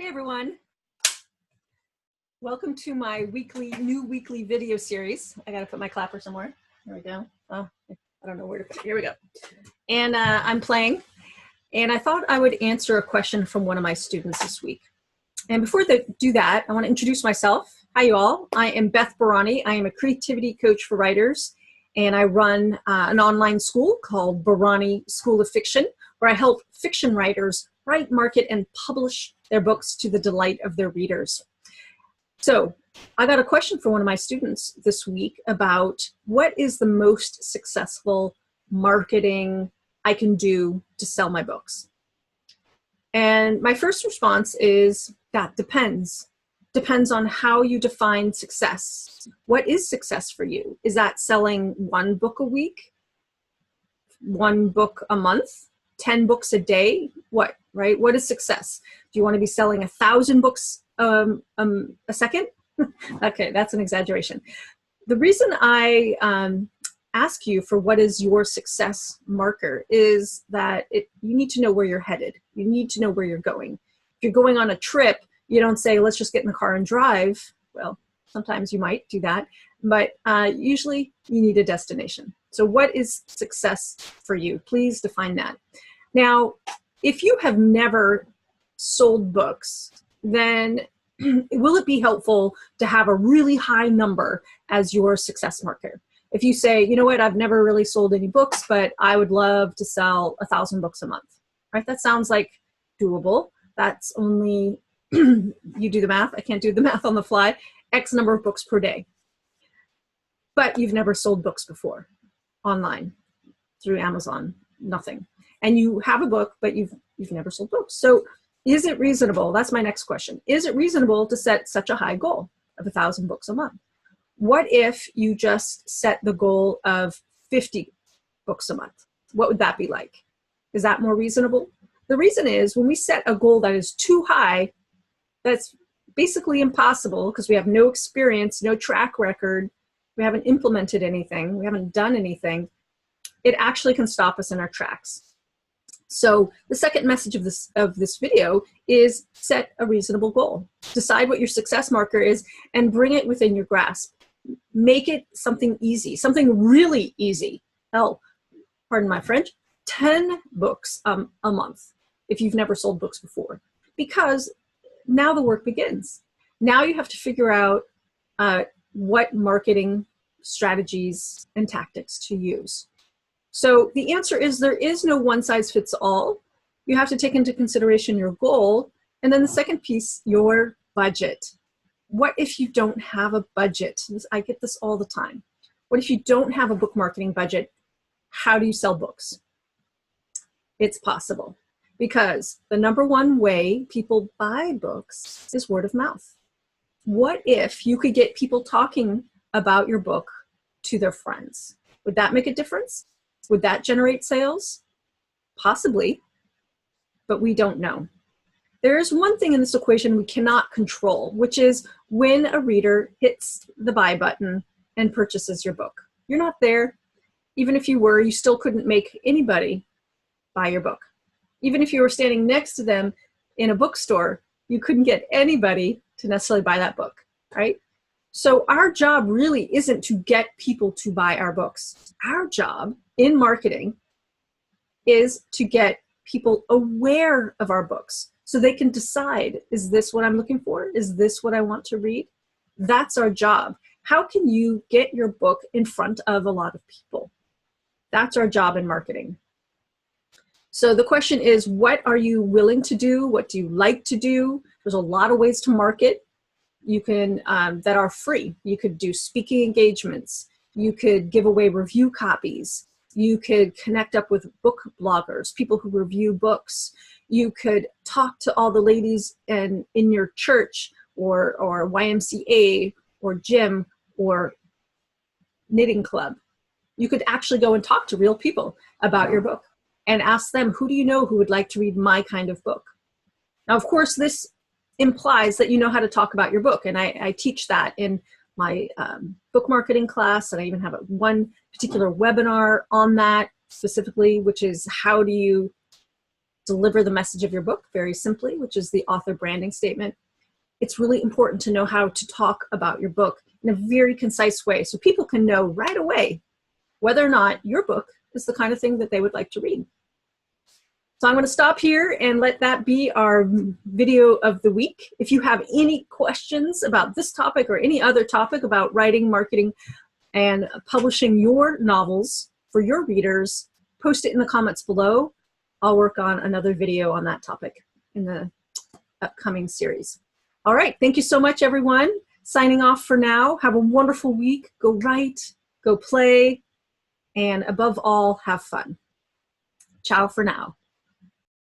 Hey everyone, welcome to my new weekly video series. I gotta put my clapper somewhere. There we go. Oh, I don't know where to put it. Here we go. And I'm playing, and I thought I would answer a question from one of my students this week. And before I do that, I want to introduce myself. Hi you all, I am Beth Barany. I am a creativity coach for writers, and I run an online school called Barany School of Fiction, where I help fiction writers write, market, and publish their books to the delight of their readers. So I got a question for one of my students this week about what is the most successful marketing I can do to sell my books. And my first response is that depends. Depends on how you define success. What is success for you? Is that selling one book a week? One book a month? 10 books a day? What, right? What is success? Do you want to be selling 1,000 books a second? Okay, that's an exaggeration. The reason I ask you for what is your success marker is that you need to know where you're headed. You need to know where you're going. If you're going on a trip, you don't say, let's just get in the car and drive. Well, sometimes you might do that, but usually you need a destination. So what is success for you? Please define that. Now, if you have never sold books, then will it be helpful to have a really high number as your success marker? If you say, you know what, I've never really sold any books, but I would love to sell 1,000 books a month, right? That sounds like doable. That's only, you do the math, I can't do the math on the fly, X number of books per day. But you've never sold books before, online, through Amazon, nothing. And you have a book, but you've never sold books. So is it reasonable? That's my next question. Is it reasonable to set such a high goal of 1,000 books a month? What if you just set the goal of 50 books a month? What would that be like? Is that more reasonable? The reason is when we set a goal that is too high, that's basically impossible because we have no experience, no track record, we haven't implemented anything, we haven't done anything, it actually can stop us in our tracks. So the second message of this video is set a reasonable goal. Decide what your success marker is and bring it within your grasp. Make it something easy, something really easy. Hell, pardon my French, 10 books a month if you've never sold books before. Because now the work begins. Now you have to figure out what marketing strategies and tactics to use. So the answer is there is no one size fits all. You have to take into consideration your goal. And then the second piece, your budget. What if you don't have a budget? I get this all the time. What if you don't have a book marketing budget? How do you sell books? It's possible because the number one way people buy books is word of mouth. What if you could get people talking about your book to their friends? Would that make a difference? Would that generate sales? Possibly, but we don't know. There is one thing in this equation we cannot control, which is when a reader hits the buy button and purchases your book. You're not there. Even if you were, you still couldn't make anybody buy your book. Even if you were standing next to them in a bookstore, you couldn't get anybody to necessarily buy that book, right? So our job really isn't to get people to buy our books. Our job in marketing is to get people aware of our books so they can decide, is this what I'm looking for? Is this what I want to read? That's our job. How can you get your book in front of a lot of people? That's our job in marketing. So the question is, what are you willing to do? What do you like to do? There's a lot of ways to market. You can, that are free. You could do speaking engagements. You could give away review copies. You could connect up with book bloggers, people who review books. You could talk to all the ladies in your church or YMCA or gym or knitting club. You could actually go and talk to real people about your book and ask them, who do you know who would like to read my kind of book? Now, of course, this implies that you know how to talk about your book. And I teach that in my book marketing class. And I even have one particular webinar on that specifically, which is how do you deliver the message of your book very simply, which is the author branding statement. It's really important to know how to talk about your book in a very concise way so people can know right away whether or not your book is the kind of thing that they would like to read. So I'm going to stop here and let that be our video of the week. If you have any questions about this topic or any other topic about writing, marketing, and publishing your novels for your readers, post it in the comments below. I'll work on another video on that topic in the upcoming series. All right, thank you so much, everyone. Signing off for now. Have a wonderful week. Go write, go play, and above all, have fun. Ciao for now.